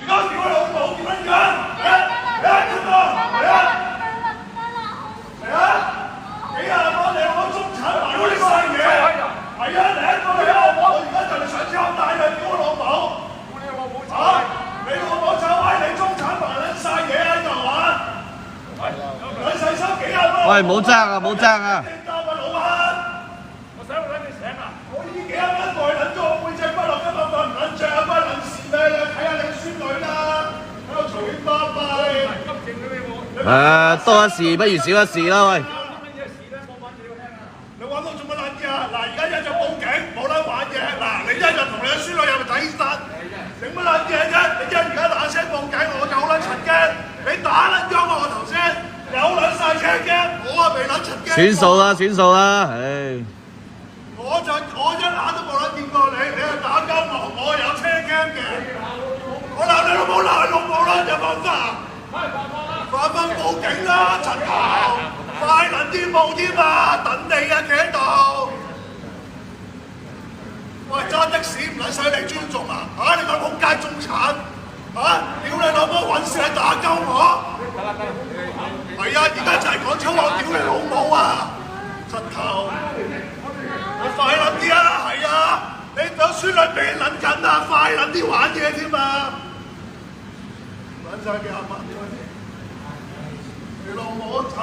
家屌你老母點撚樣？嚟啊！出嚟！嚟啊！嚟啊！幾廿蚊你我中產買嗰啲細嘢，係啊！嚟一個嚟啊！我而家就嚟上車帶啊！屌我老母！嚇！你老母就係你中產買撚晒嘢喺度啊！你細收幾廿蚊？喂，冇爭啊，冇爭啊！我呢幾廿蚊袋撚咗我背脊骨落，今日瞓唔撚着啊！關撚事咩？你睇下你個孫女啦，喺度隨便巴閉。多一事不如少一事啦，喂！你揾我做乜撚嘢啊？嗱，而家一就報警，冇得玩嘢。嗱，你一就同你個孫女有咪抵殺？整乜撚嘢啫？你一而家嗱聲報警，我就好撚柒驚。你打撚咗我頭先，有撚晒車驚，我啊未撚柒驚。算數啦，算數啦，唉。我一眼都冇撚見過你，你係打交我，我有車驚嘅。我鬧你老母鬧你老母啦，有冇法？快返報警啦，陳頭！快撚啲報添啊！等你啊，企喺度。喂，揸的士唔撚使你尊重啊！嚇，你個仆街中產嚇，屌你老母揾事係打鳩我！係啊，而家就係講粗口，屌你老母啊！陳頭！你快撚啲啊！係啊，你個孫女俾撚緊啊！快撚啲玩嘢添啊！撚晒幾廿蚊，你老母就係